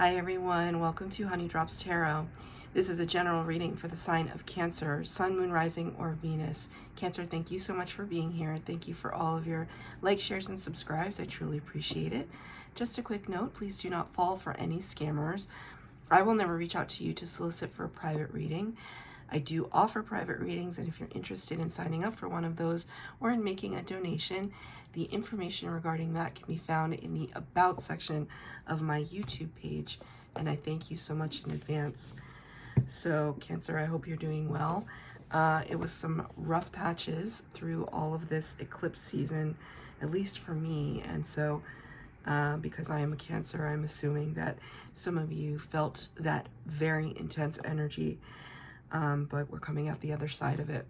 Hi everyone, welcome to Honey Drops Tarot. This is a general reading for the sign of Cancer, Sun, Moon, Rising, or Venus. Cancer, thank you so much for being here. Thank you for all of your likes, shares, and subscribes. I truly appreciate it. Just a quick note, please do not fall for any scammers. I will never reach out to you to solicit for a private reading. I do offer private readings, and if you're interested in signing up for one of those or in making a donation, the information regarding that can be found in the About section of my YouTube page, and I thank you so much in advance. So, Cancer, I hope you're doing well. It was some rough patches through all of this eclipse season, at least for me, and so because I am a Cancer, I'm assuming that some of you felt that very intense energy, but we're coming out the other side of it.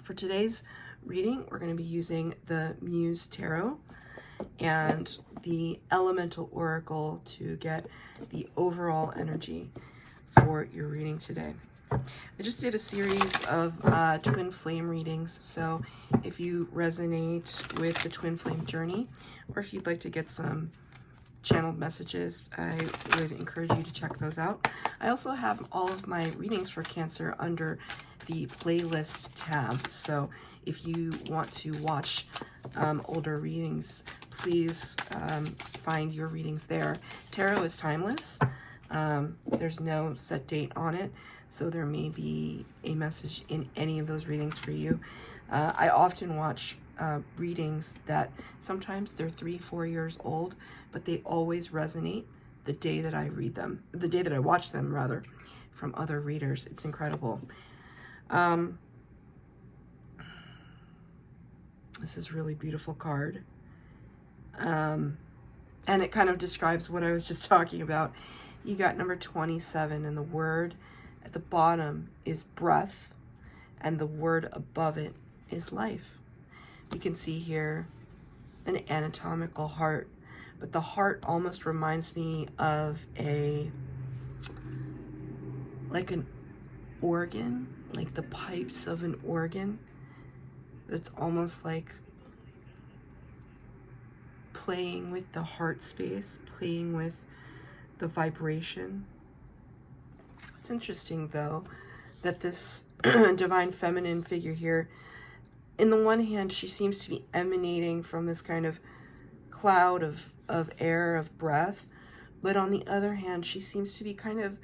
For today's reading, we're going to be using the Muse Tarot and the Elemental Oracle to get the overall energy for your reading today. I just did a series of twin flame readings, so if you resonate with the twin flame journey, or if you'd like to get some channeled messages, I would encourage you to check those out. I also have all of my readings for Cancer under the playlist tab, so if you want to watch older readings, please find your readings there. Tarot is timeless. There's no set date on it, so there may be a message in any of those readings for you. I often watch readings that sometimes they're 3-4 years old, but they always resonate the day that I read them, the day that I watch them rather, from other readers. It's incredible. This is a really beautiful card. And it kind of describes what I was just talking about. You got number 27, and the word at the bottom is breath, and the word above it is life. You can see here an anatomical heart, but the heart almost reminds me of like an organ, like the pipes of an organ. It's almost like playing with the heart space, playing with the vibration. It's interesting though that this divine feminine figure here, in the one hand, she seems to be emanating from this kind of cloud of air, of breath, but on the other hand, she seems to be kind of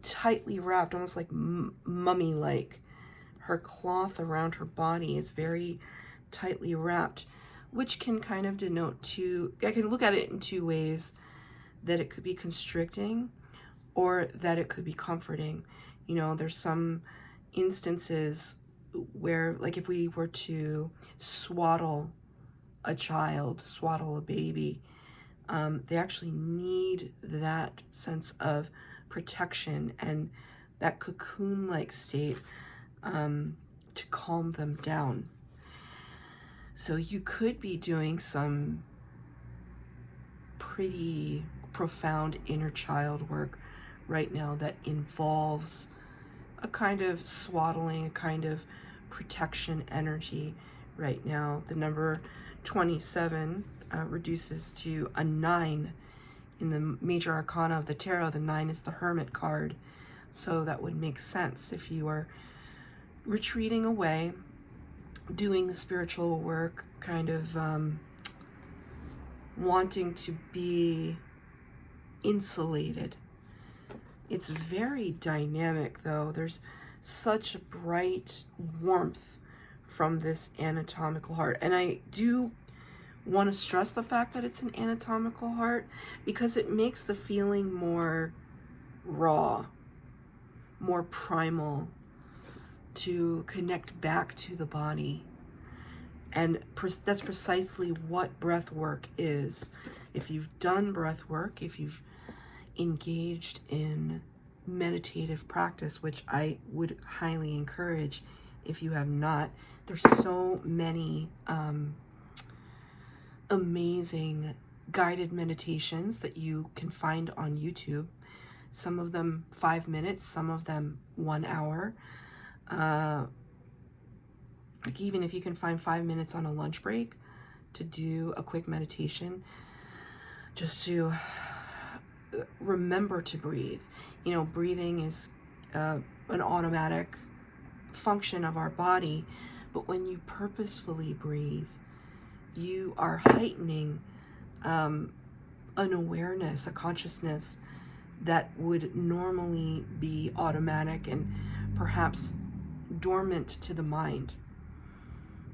tightly wrapped, almost like mummy-like. Her cloth around her body is very tightly wrapped, which can kind of denote I can look at it in two ways, that it could be constricting or that it could be comforting. You know, there's some instances where, like, if we were to swaddle a child, swaddle a baby, they actually need that sense of protection and that cocoon-like state to calm them down. So you could be doing some pretty profound inner child work right now that involves a kind of swaddling, a kind of protection energy right now. The number 27 reduces to a 9 in the major arcana of the tarot. The 9 is the Hermit card, so that would make sense if you are retreating away, doing the spiritual work, kind of wanting to be insulated. It's very dynamic though. There's such a bright warmth from this anatomical heart, and I do want to stress the fact that it's an anatomical heart because it makes the feeling more raw, more primal, to connect back to the body. And that's precisely what breath work is. If you've done breath work, if you've engaged in meditative practice, which I would highly encourage if you have not, there's so many amazing guided meditations that you can find on YouTube. Some of them 5 minutes, some of them 1 hour. Like, even if you can find 5 minutes on a lunch break to do a quick meditation, just to remember to breathe. You know, breathing is an automatic function of our body, but when you purposefully breathe, you are heightening an awareness, a consciousness that would normally be automatic and perhaps dormant to the mind.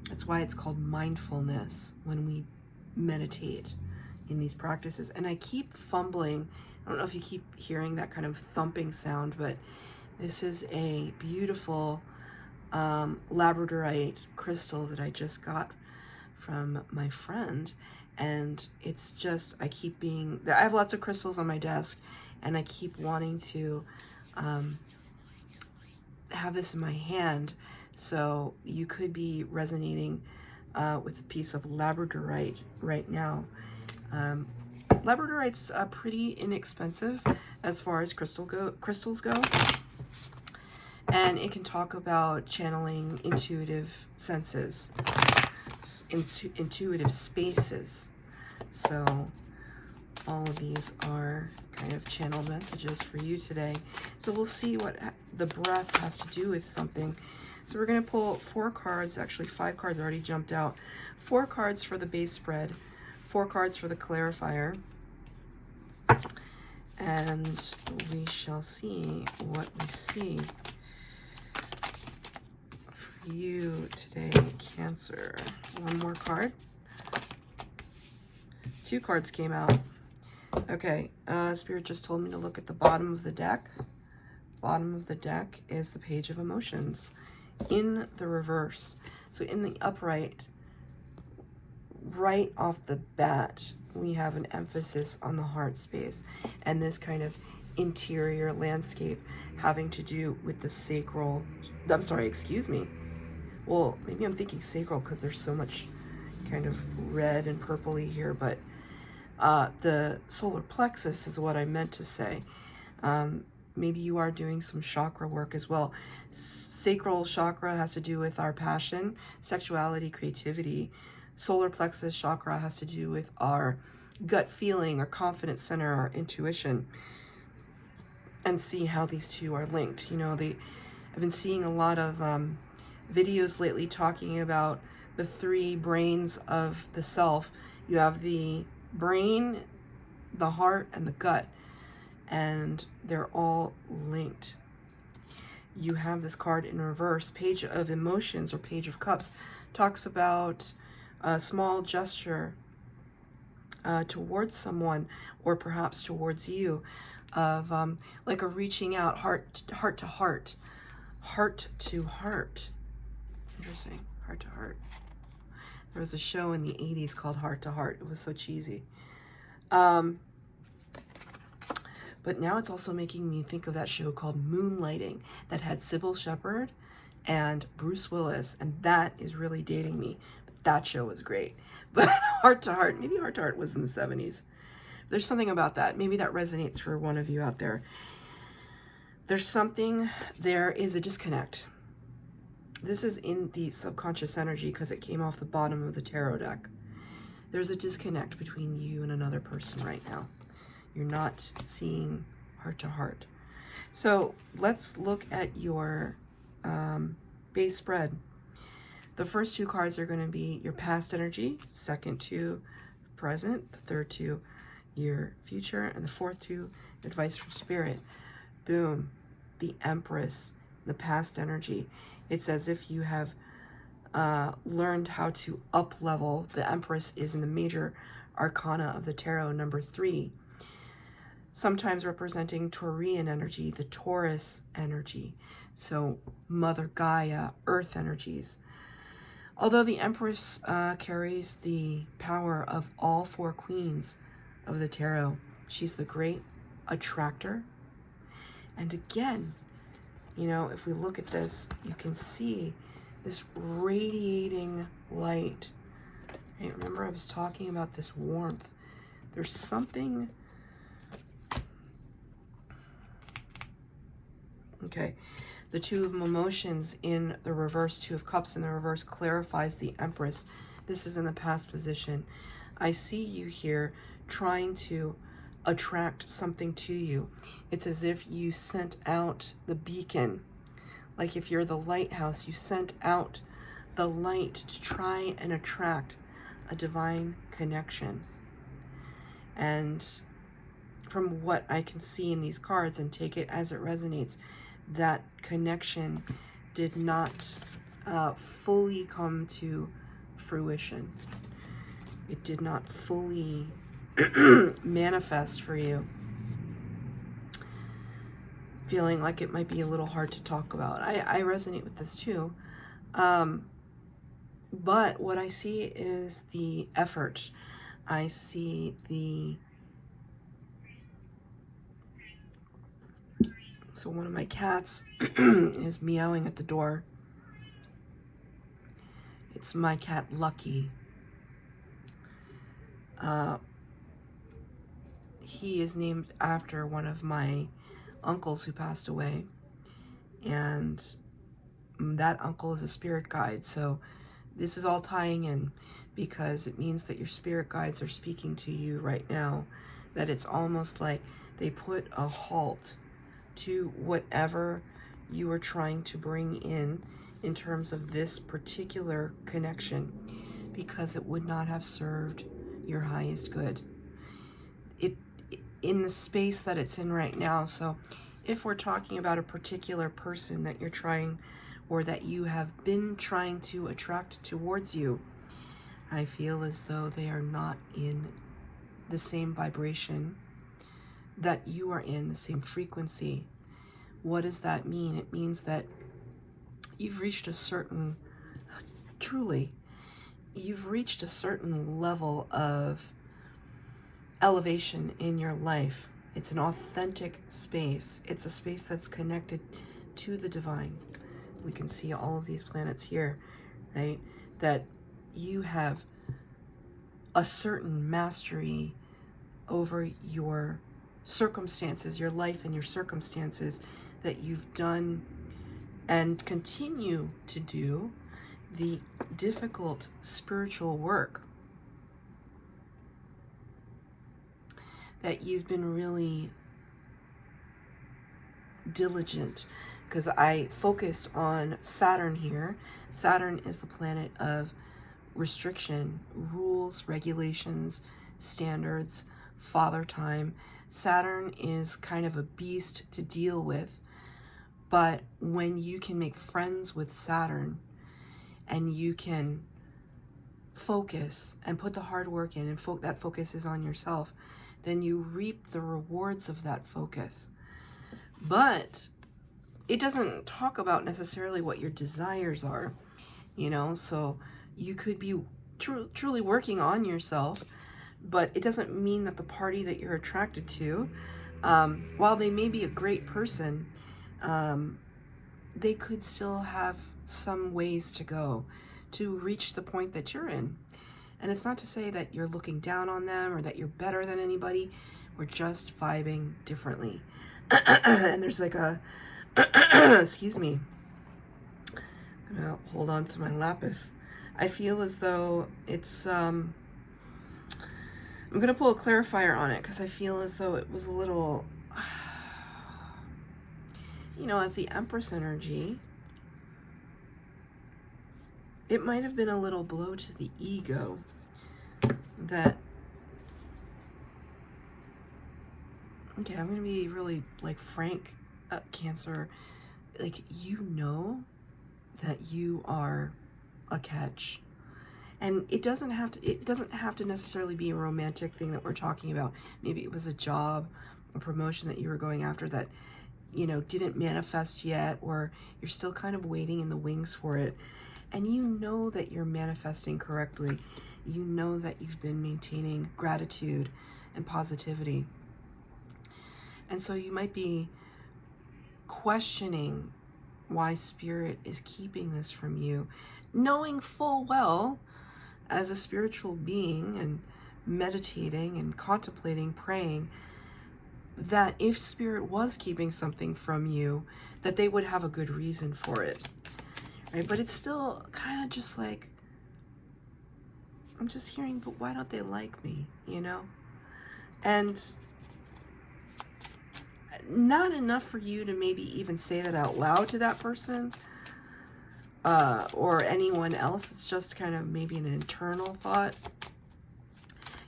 That's why it's called mindfulness when we meditate in these practices. And I keep fumbling. I don't know if you keep hearing that kind of thumping sound, but this is a beautiful labradorite crystal that I just got from my friend. And it's just, I have lots of crystals on my desk, and I keep wanting to have this in my hand. So you could be resonating with a piece of labradorite right now. Labradorite's pretty inexpensive as far as crystals go. And it can talk about channeling intuitive senses, intuitive spaces. So all of these are kind of channeled messages for you today. So we'll see what the breath has to do with something. So we're going to pull 4 cards, actually 5 cards already jumped out. 4 cards for the base spread, 4 cards for the clarifier. And we shall see what we see for you today, Cancer. 1 more card. 2 cards came out. Okay, Spirit just told me to look at the bottom of the deck. Bottom of the deck is the Page of Emotions in the reverse. So in the upright, right off the bat, we have an emphasis on the heart space and this kind of interior landscape having to do with the sacral. I'm sorry, excuse me. Well, maybe I'm thinking sacral because there's so much kind of red and purpley here, but the solar plexus is what I meant to say. Maybe you are doing some chakra work as well. Sacral chakra has to do with our passion, sexuality, creativity. Solar plexus chakra has to do with our gut feeling, our confidence center, our intuition. And see how these two are linked. You know, I've been seeing a lot of videos lately talking about the 3 brains of the self. You have the brain, the heart, and the gut, and they're all linked. You have this card in reverse. Page of Emotions, or Page of Cups, talks about a small gesture towards someone, or perhaps towards you, of like a reaching out, heart to heart, heart to heart. Interesting. Heart to heart. There was a show in the 80s called Heart to Heart. It was so cheesy. But now it's also making me think of that show called Moonlighting that had Sybil Shepherd and Bruce Willis, and that is really dating me. But that show was great. But Heart to Heart, maybe Heart to Heart was in the 70s. There's something about that. Maybe that resonates for one of you out there. There is a disconnect. This is in the subconscious energy because it came off the bottom of the tarot deck. There's a disconnect between you and another person right now. You're not seeing heart to heart. So let's look at your base spread. The first 2 cards are going to be your past energy, second 2 present, the third 2 your future, and the fourth 2 advice from Spirit. Boom. The Empress, the past energy. It's as if you have learned how to up level. The Empress is in the major arcana of the tarot, number 3. Sometimes representing Taurian energy, the Taurus energy. So Mother Gaia, earth energies. Although the Empress carries the power of all 4 queens of the tarot, she's the great attractor. And again, you know, if we look at this, you can see this radiating light. Hey, remember I was talking about this warmth. There's something. Okay, the 2 of Emotions in the reverse, 2 of Cups in the reverse clarifies the Empress. This is in the past position. I see you here trying to attract something to you. It's as if you sent out the beacon. Like if you're the lighthouse, you sent out the light to try and attract a divine connection. And from what I can see in these cards, and take it as it resonates, that connection did not fully come to fruition. It did not fully manifest for you. Feeling like it might be a little hard to talk about. I resonate with this too. But what I see is the effort. I see the... So one of my cats is meowing at the door. It's my cat, Lucky. He is named after one of my uncles who passed away. And that uncle is a spirit guide. So this is all tying in, because it means that your spirit guides are speaking to you right now. That it's almost like they put a halt to whatever you are trying to bring in terms of this particular connection, because it would not have served your highest good. In the space that it's in right now. So if we're talking about a particular person that you're trying, or that you have been trying to attract towards you, I feel as though they are not in the same vibration that you are in, the same frequency. What does that mean? It means that you've reached a certain, truly, you've reached a certain level of elevation in your life. It's an authentic space. It's a space that's connected to the divine. We can see all of these planets here, right? That you have a certain mastery over your circumstances, your life and your circumstances, that you've done and continue to do the difficult spiritual work. That you've been really diligent, because I focus on Saturn here. Saturn is the planet of restriction, rules, regulations, standards, father time. Saturn is kind of a beast to deal with, but when you can make friends with Saturn and you can focus and put the hard work in, and that focus is on yourself, then you reap the rewards of that focus. But it doesn't talk about necessarily what your desires are, you know, so you could be truly working on yourself, but it doesn't mean that the party that you're attracted to, while they may be a great person, they could still have some ways to go to reach the point that you're in. And it's not to say that you're looking down on them or that you're better than anybody. We're just vibing differently. And there's like a, excuse me, I'm gonna hold on to my lapis. I feel as though it's, I'm gonna pull a clarifier on it, because I feel as though it was a little, you know, as the Empress energy, it might have been a little blow to the ego that, okay, I'm going to be really like frank, Cancer, like, you know that you are a catch. And it doesn't have to necessarily be a romantic thing that we're talking about. Maybe it was a job, a promotion that you were going after that, you know, didn't manifest yet, or you're still kind of waiting in the wings for it. And you know that you're manifesting correctly. You know that you've been maintaining gratitude and positivity. And so you might be questioning why Spirit is keeping this from you, knowing full well, as a spiritual being and meditating and contemplating, praying, that if Spirit was keeping something from you, that they would have a good reason for it. Right? But it's still kind of just like, I'm just hearing, but why don't they like me, you know? And not enough for you to maybe even say that out loud to that person or anyone else. It's just kind of maybe an internal thought.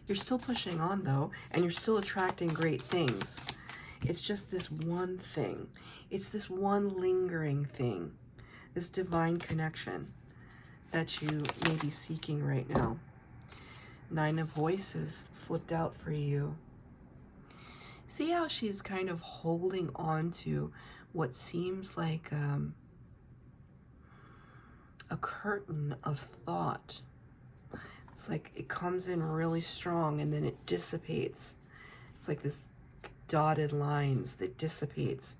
You're still pushing on though, and you're still attracting great things. It's just this one thing. It's this one lingering thing, this divine connection that you may be seeking right now. 9 of Voices flipped out for you. See how she's kind of holding on to what seems like a curtain of thought. It's like it comes in really strong and then it dissipates. It's like this dotted lines that dissipates.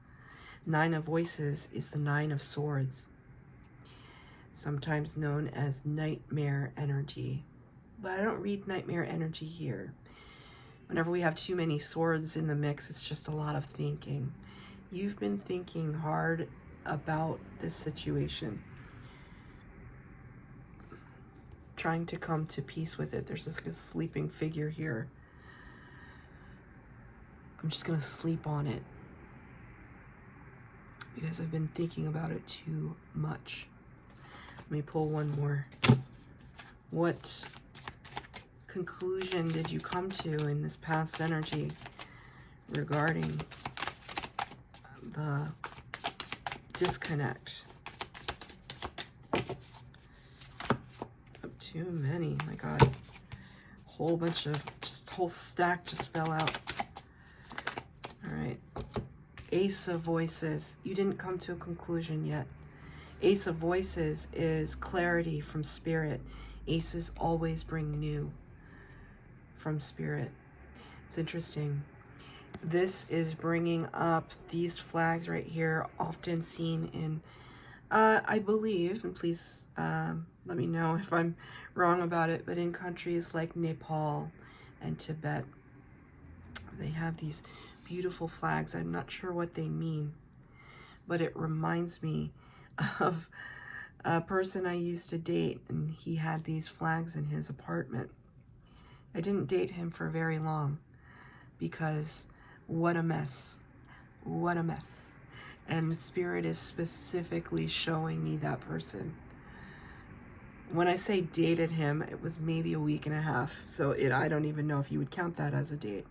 9 of Voices is the 9 of Swords, sometimes known as nightmare energy. But I don't read nightmare energy here. Whenever we have too many swords in the mix, it's just a lot of thinking. You've been thinking hard about this situation, trying to come to peace with it. There's this sleeping figure here. I'm just gonna sleep on it because I've been thinking about it too much. Let me pull one more. What conclusion did you come to in this past energy regarding the disconnect? Too many, my God. Whole bunch of, just whole stack just fell out. All right. Ace of Voices. You didn't come to a conclusion yet. Ace of Voices is clarity from spirit. Aces always bring new from spirit. It's interesting. This is bringing up these flags right here, often seen in, I believe, and please let me know if I'm wrong about it, but in countries like Nepal and Tibet, they have these beautiful flags. I'm not sure what they mean, but it reminds me of a person I used to date, and he had these flags in his apartment. I didn't date him for very long because what a mess. What a mess. And Spirit is specifically showing me that person. When I say dated him, it was maybe a week and a half. So I don't even know if you would count that as a date.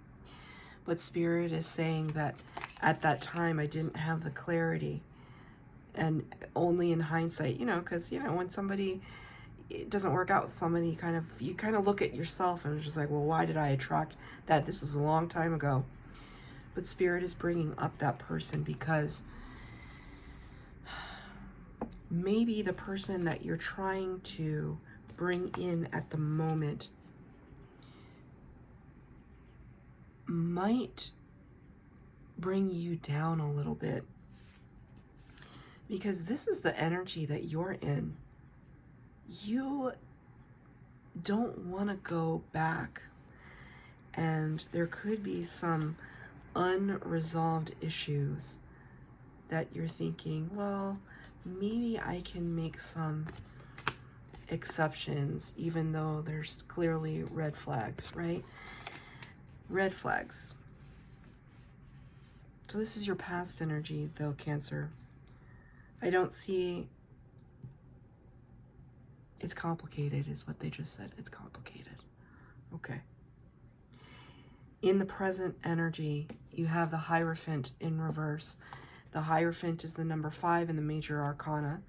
But Spirit is saying that at that time I didn't have the clarity. And only in hindsight, because, when somebody, it doesn't work out with somebody, you kind of look at yourself and it's just like, well, why did I attract that? This was a long time ago. But Spirit is bringing up that person because maybe the person that you're trying to bring in at the moment might bring you down a little bit, because this is the energy that you're in. You don't want to go back, and there could be some unresolved issues that you're thinking, well, maybe I can make some exceptions, even though there's clearly red flags, right? Red flags. So this is your past energy, though, Cancer. I don't see... It's complicated, is what they just said. It's complicated. Okay. In the present energy, you have the Hierophant in reverse. The Hierophant is the number 5 in the major arcana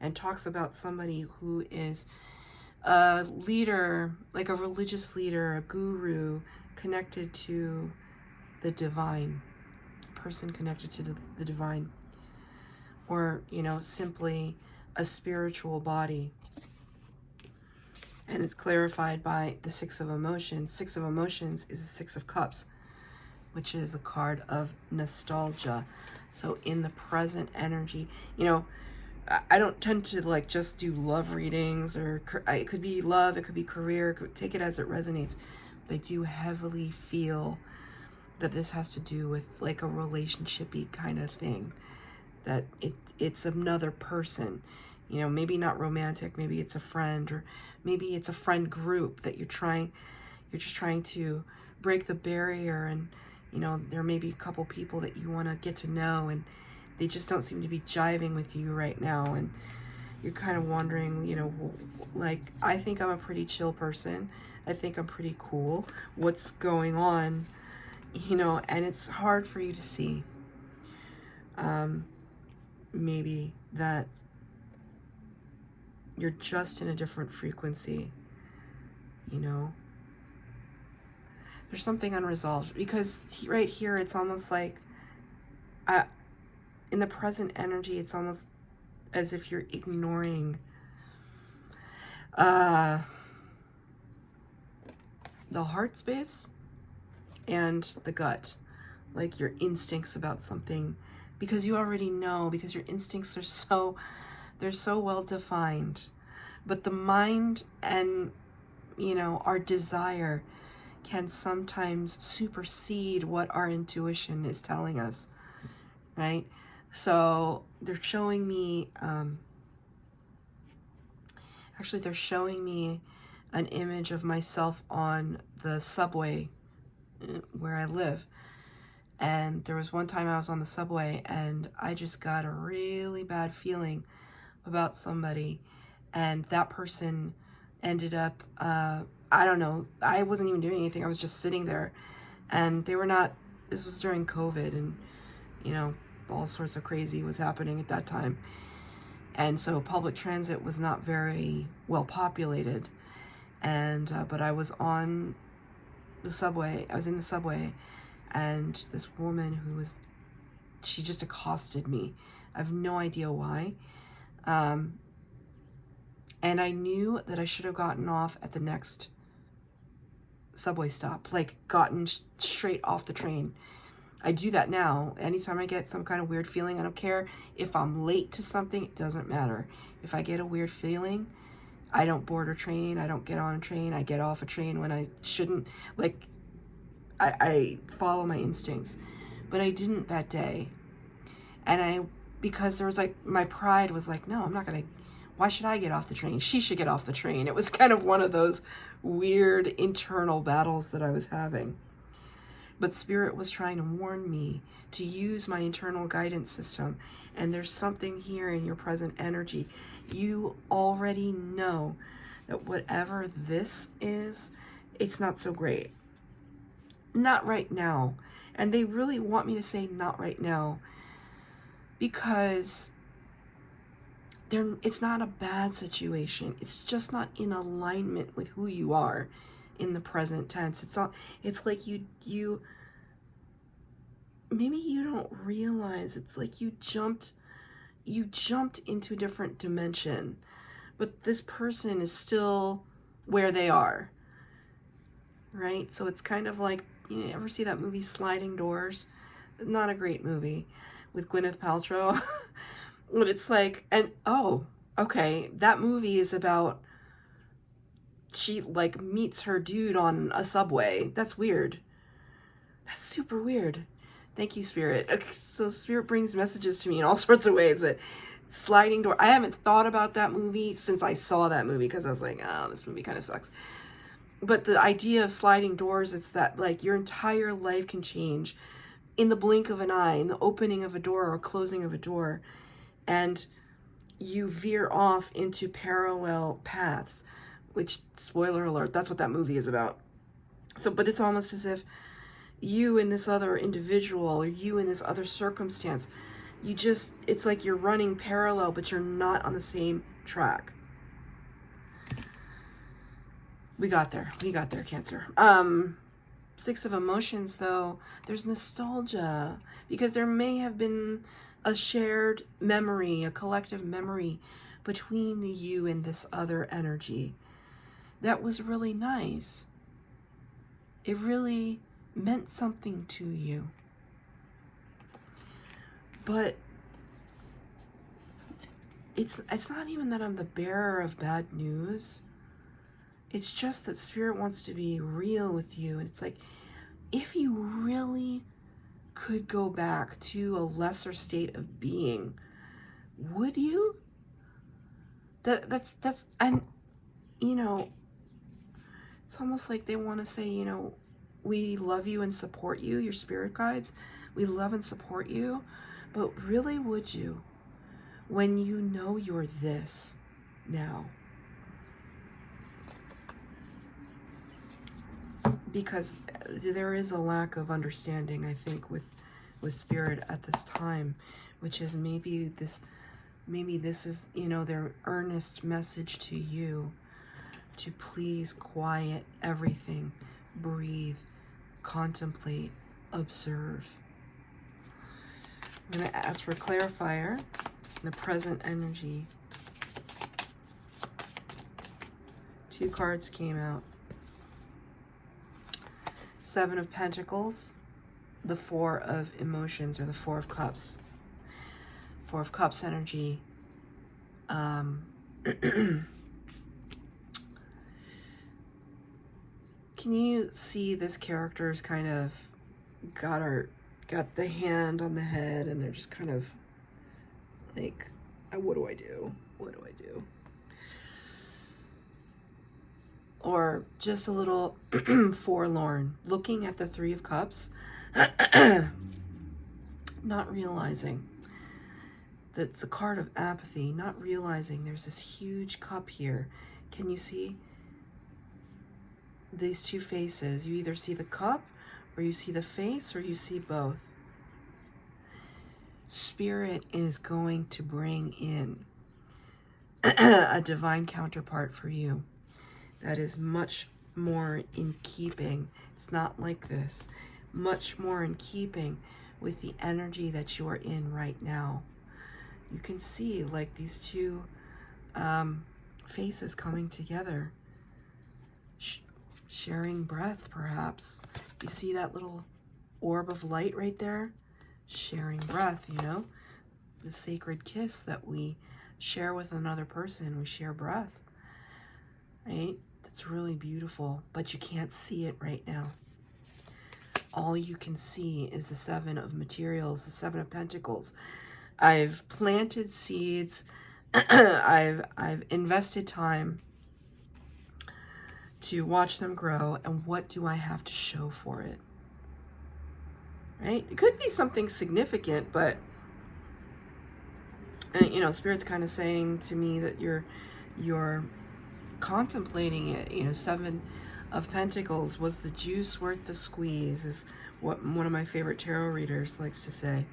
and talks about somebody who is a leader, like a religious leader, a guru, connected to the divine, person connected to the divine, or, simply a spiritual body. And it's clarified by the 6 of Emotions. 6 of Emotions is the 6 of Cups, which is a card of nostalgia. So in the present energy, I don't tend to just do love readings, or it could be love, it could be career, take it as it resonates. But I do heavily feel that this has to do with a relationship-y kind of thing, that it's another person, maybe not romantic, maybe it's a friend, or maybe it's a friend group that you're just trying to break the barrier You know, there may be a couple people that you want to get to know, and they just don't seem to be jiving with you right now. And you're kind of wondering, you know, like, I think I'm a pretty chill person. I think I'm pretty cool. What's going on? You know, and it's hard for you to see. Maybe that you're just in a different frequency, you know. There's something unresolved, because right here it's almost like, in the present energy, it's almost as if you're ignoring the heart space and the gut, like your instincts about something, because you already know, because your instincts are they're so well defined. But the mind and, you know, our desire can sometimes supersede what our intuition is telling us, right? So they're showing me, actually they're showing me an image of myself on the subway where I live. And there was one time I was on the subway and I just got a really bad feeling about somebody, and that person ended up, I don't know, I wasn't even doing anything. I was just sitting there, and they were not, this was during COVID, and, you know, all sorts of crazy was happening at that time. And so public transit was not very well populated. And, but I was on the subway, I was in the subway, and this woman she just accosted me. I have no idea why. And I knew that I should have gotten off at the next subway stop, like gotten straight off the train. I do that now. Anytime I get some kind of weird feeling, I don't care if I'm late to something, it doesn't matter. If I get a weird feeling, I don't board a train, I don't get on a train, I get off a train when I shouldn't. Like, I follow my instincts. But I didn't that day. And because there was like, my pride was like, no, I'm not gonna, why should I get off the train? She should get off the train. It was kind of one of those weird internal battles that I was having. But Spirit was trying to warn me to use my internal guidance system. And there's something here in your present energy. You already know that whatever this is, it's not so great. Not right now. And they really want me to say not right now, because it's not a bad situation. It's just not in alignment with who you are in the present tense. It's like you maybe you don't realize, it's like you jumped into a different dimension, but this person is still where they are, right? So it's kind of like, you ever see that movie Sliding Doors? Not a great movie with Gwyneth Paltrow. But it's like, and oh, okay, that movie is about, she like meets her dude on a subway. That's weird. That's super weird. Thank you, Spirit. Okay, so Spirit brings messages to me in all sorts of ways, but Sliding Door, I haven't thought about that movie since I saw that movie, because I was like, oh, this movie kind of sucks. But the idea of sliding doors, it's that like your entire life can change in the blink of an eye, in the opening of a door or closing of a door, and you veer off into parallel paths, which, spoiler alert, that's what that movie is about. So, but it's almost as if you and this other individual, or you in this other circumstance, it's like you're running parallel, but you're not on the same track. We got there, Cancer. Six of Emotions, though, there's nostalgia, because there may have been a shared memory, a collective memory between you and this other energy that was really nice. It really meant something to you. But it's not even that I'm the bearer of bad news. It's just that Spirit wants to be real with you. And it's like, if you really could go back to a lesser state of being, would you? That's and you know, it's almost like they want to say, you know, we love you and support you, your spirit guides. We love and support you. But really, would you, when you know you're this now? Because there is a lack of understanding, I think, with spirit at this time, which is maybe this is, you know, their earnest message to you to please quiet everything, breathe, contemplate, observe. I'm going to ask for clarifier, the present energy. 2 cards came out. 7 of Pentacles, the 4 of Emotions, or the 4 of Cups. 4 of Cups energy. Can you see this character's kind of got the hand on the head, and they're just kind of like, what do I do? What do I do? Or just a little forlorn, looking at the 3 of Cups, not realizing that it's a card of apathy, not realizing there's this huge cup here. Can you see these 2 faces? You either see the cup, or you see the face, or you see both. Spirit is going to bring in a divine counterpart for you that is much more in keeping. It's not like this. Much more in keeping with the energy that you're in right now. You can see like these 2 faces coming together, sharing breath, perhaps. You see that little orb of light right there? Sharing breath, you know? The sacred kiss that we share with another person. We share breath, right? That's really beautiful, but you can't see it right now. All you can see is the 7 of materials, the 7 of Pentacles. I've planted seeds. I've invested time to watch them grow, and what do I have to show for it? Right? It could be something significant, but you know, Spirit's kind of saying to me that you're contemplating it. You know, 7 of Pentacles, was the juice worth the squeeze, is what one of my favorite tarot readers likes to say.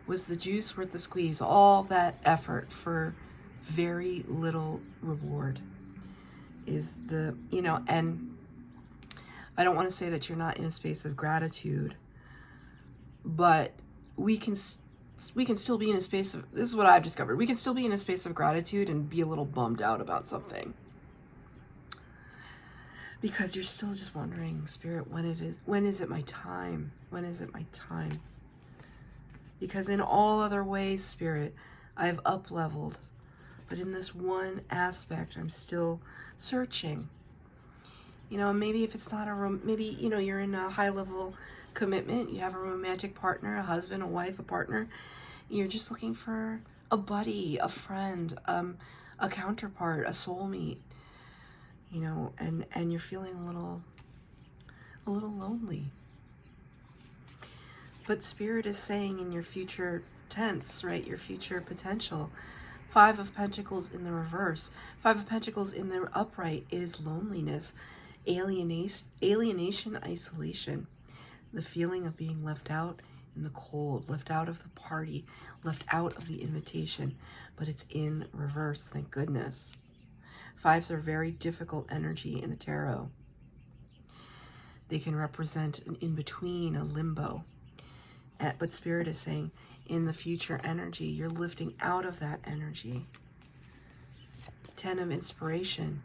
Was the juice worth the squeeze? All that effort for very little reward is the, you know, and I don't want to say that you're not in a space of gratitude, but we can still be in a space of, this is what I've discovered, we can still be in a space of gratitude and be a little bummed out about something. Because you're still just wondering, Spirit, when is it my time? When is it my time? Because in all other ways, Spirit, I've up-leveled. But in this one aspect, I'm still searching. You know, maybe if it's not maybe, you know, you're in a high-level commitment, you have a romantic partner, a husband, a wife, a partner. You're just looking for a buddy, a friend, a counterpart, a soulmate. You know, and you're feeling a little lonely. But Spirit is saying in your future tense, right, your future potential, 5 of Pentacles in the reverse, 5 of Pentacles in the upright is loneliness, alienation, isolation, the feeling of being left out in the cold, left out of the party, left out of the invitation, but it's in reverse, thank goodness. 5s are very difficult energy in the tarot. They can represent an in-between, a limbo. But Spirit is saying, in the future energy, you're lifting out of that energy. 10 of Inspiration,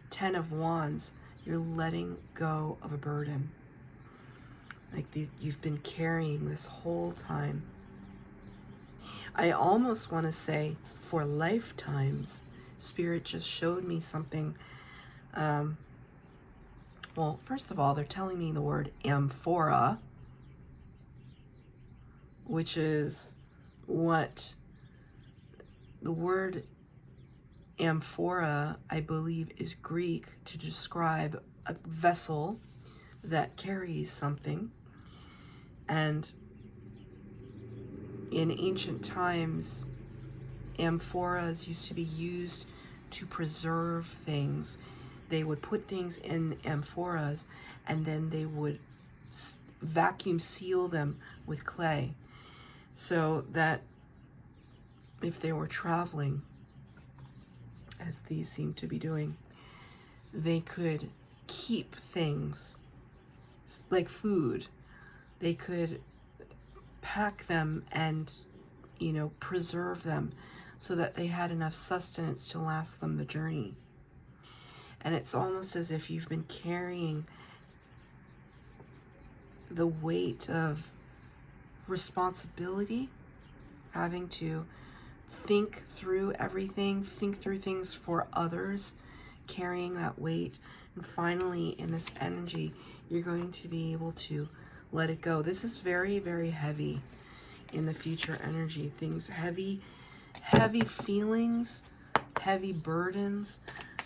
10 of Wands, you're letting go of a burden. Like you've been carrying this whole time. I almost want to say for lifetimes. Spirit just showed me something. Well, first of all, they're telling me the word amphora, which is what the word amphora, I believe, is Greek to describe a vessel that carries something. And in ancient times, amphoras used to be used to preserve things. They would put things in amphoras and then they would vacuum seal them with clay, so that if they were traveling, as these seem to be doing, they could keep things like food. They could pack them and, preserve them so that they had enough sustenance to last them the journey. And it's almost as if you've been carrying the weight of responsibility, having to think through everything, think through things for others, carrying that weight. And finally, in this energy, you're going to be able to let it go. This is very, very heavy in the future energy. Things heavy feelings, heavy burdens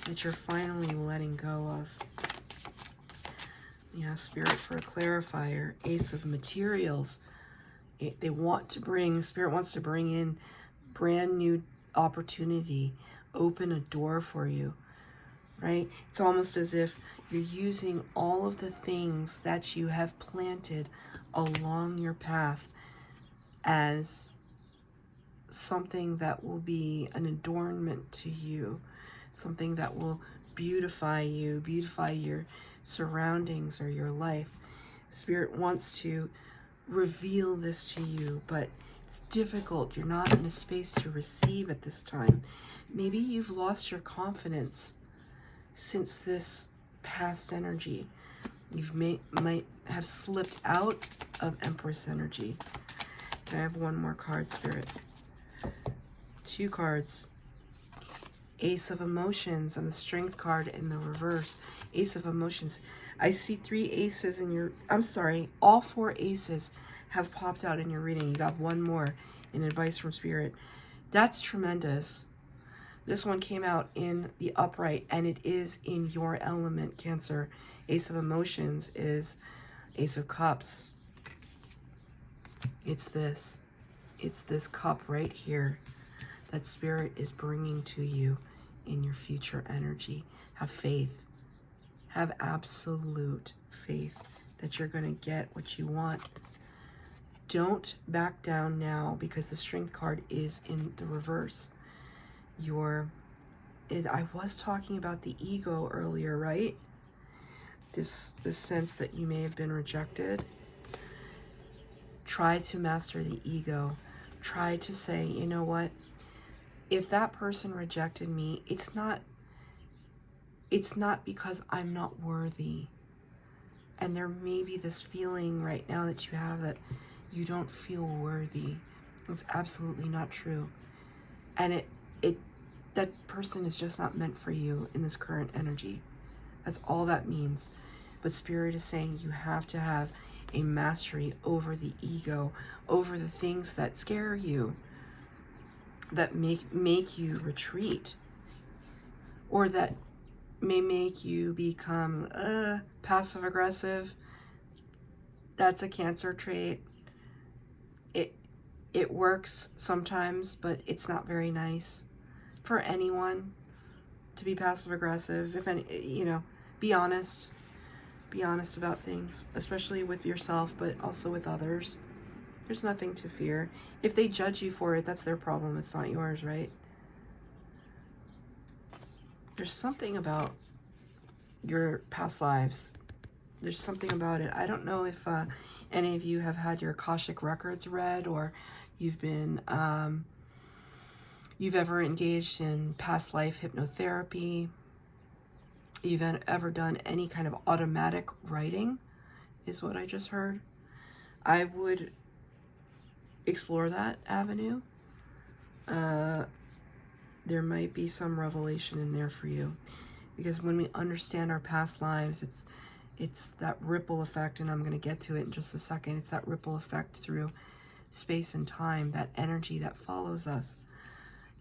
that you're finally letting go of. Yeah, Spirit for a clarifier, Ace of Materials. Spirit wants to bring in brand new opportunity, open a door for you, right? It's almost as if you're using all of the things that you have planted along your path as something that will be an adornment to you, something that will beautify you, beautify your surroundings or your life. Spirit wants to reveal this to you, but it's difficult. You're not in a space to receive at this time. Maybe you've lost your confidence since this past energy. You might have slipped out of Empress energy. Can I have one more card, Spirit? 2 cards. Ace of Emotions and the Strength card in the reverse. Ace of Emotions. I see 3 aces in your... I'm sorry, all 4 aces have popped out in your reading. You got 1 more in advice from Spirit. That's tremendous. This one came out in the upright, and it is in your element, Cancer. Ace of Emotions is Ace of Cups. It's this. It's this cup right here that Spirit is bringing to you in your future energy. Have faith. Have absolute faith that you're going to get what you want. Don't back down now, because the Strength card is in the reverse. I was talking about the ego earlier, right? This sense that you may have been rejected. Try to master the ego. Try to say, you know what? If that person rejected me, it's not because I'm not worthy. And there may be this feeling right now that you have that you don't feel worthy. It's absolutely not true. And that person is just not meant for you in this current energy. That's all that means. But Spirit is saying you have to have a mastery over the ego, over the things that scare you, that make you retreat, or that may make you become passive aggressive. That's a Cancer trait. It works sometimes, but it's not very nice for anyone to be passive aggressive. If any, be honest. Be honest about things, especially with yourself, but also with others. There's nothing to fear. If they judge you for it, that's their problem. It's not yours, right? There's something about your past lives. There's something about it. I don't know if any of you have had your Akashic records read, or you've been, you've ever engaged in past life hypnotherapy. You've ever done any kind of automatic writing, is what I just heard. I would explore that avenue. There might be some revelation in there for you, because when we understand our past lives, it's that ripple effect, and I'm going to get to it in just a second. It's that ripple effect through space and time, that energy that follows us.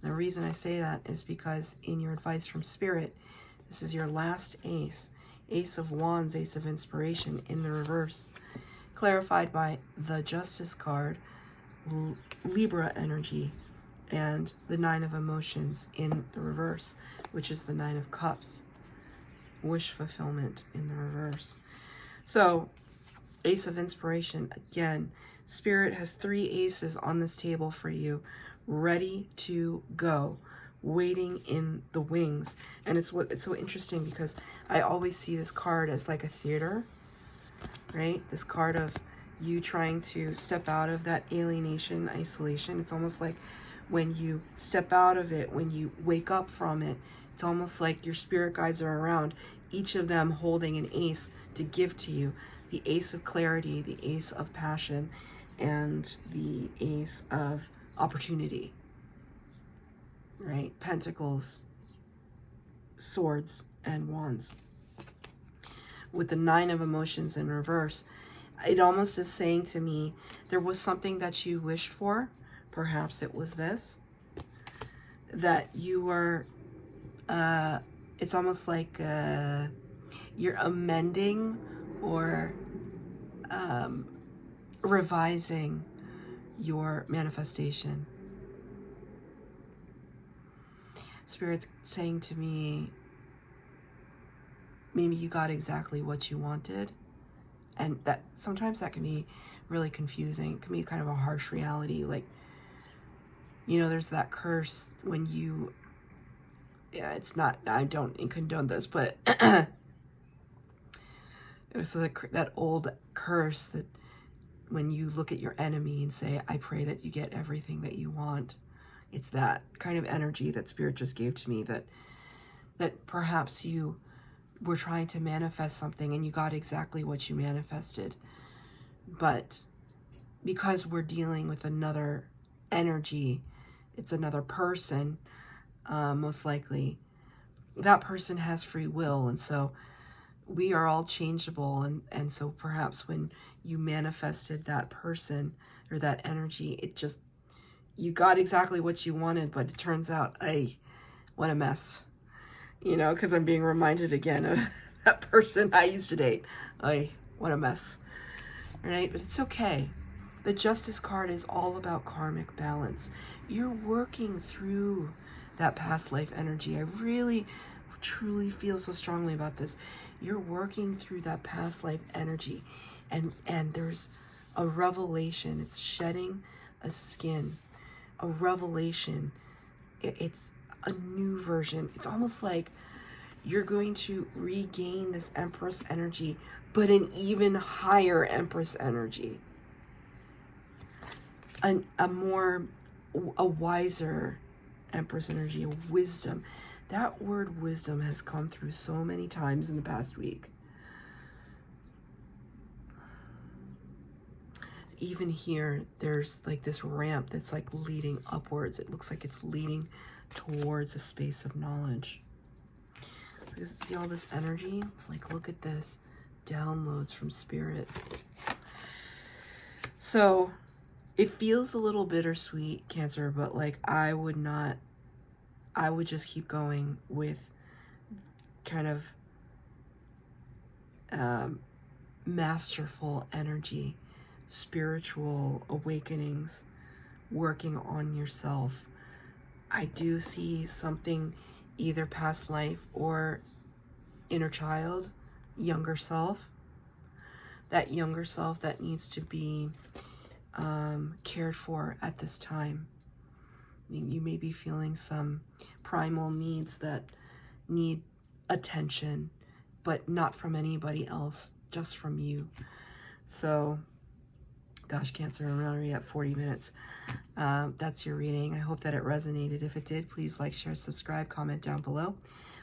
And the reason I say that is because in your advice from Spirit, this is your last ace. Ace of Wands, Ace of Inspiration in the reverse. Clarified by the Justice card, Libra energy, and the Nine of Emotions in the reverse, which is the Nine of Cups. Wish fulfillment in the reverse. So, Ace of Inspiration, again, Spirit has 3 aces on this table for you, ready to go, waiting in the wings. And it's so interesting because I always see this card as like a theater, right? This card of you trying to step out of that alienation, isolation. It's almost like when you step out of it, when you wake up from it, it's almost like your spirit guides are around, each of them holding an ace to give to you. The Ace of Clarity, the Ace of Passion, and the Ace of Opportunity, right? Pentacles, Swords, and Wands. With the Nine of Emotions in reverse, it almost is saying to me, there was something that you wished for. Perhaps it was this, that you were, it's almost like you're amending or revising your manifestation. Spirit's saying to me, maybe you got exactly what you wanted, and that sometimes that can be really confusing. It can be kind of a harsh reality. Like, you know, there's that curse when you, yeah, it's not, I don't condone this, but it was that old curse that when you look at your enemy and say, I pray that you get everything that you want. It's that kind of energy that Spirit just gave to me, that perhaps you were trying to manifest something and you got exactly what you manifested. But because we're dealing with another energy, it's another person, most likely, that person has free will. And so we are all changeable. And so perhaps when you manifested that person or that energy, it just, you got exactly what you wanted, but it turns out, what a mess. You know, because I'm being reminded again of that person I used to date. What a mess. Right? But it's okay. The Justice card is all about karmic balance. You're working through that past life energy. I really, truly feel so strongly about this. You're working through that past life energy. And there's a revelation. It's shedding a skin. A revelation. It's a new version. It's almost like you're going to regain this Empress energy, but an even higher Empress energy. A wiser Empress energy, a wisdom. That word wisdom has come through so many times in the past week. Even here, there's like this ramp that's like leading upwards. It looks like it's leading towards a space of knowledge. So see all this energy? Like, look at this. Downloads from Spirit. So it feels a little bittersweet, Cancer, but like I would just keep going with kind of masterful energy, spiritual awakenings, working on yourself. I do see something, either past life or inner child, younger self. That younger self that needs to be cared for at this time. You may be feeling some primal needs that need attention, but not from anybody else, just from you. So, gosh, Cancer, I'm already at 40 minutes. That's your reading. I hope that it resonated. If it did, please like, share, subscribe, comment down below.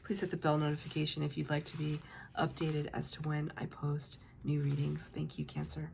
Please hit the bell notification if you'd like to be updated as to when I post new readings. Thank you, Cancer.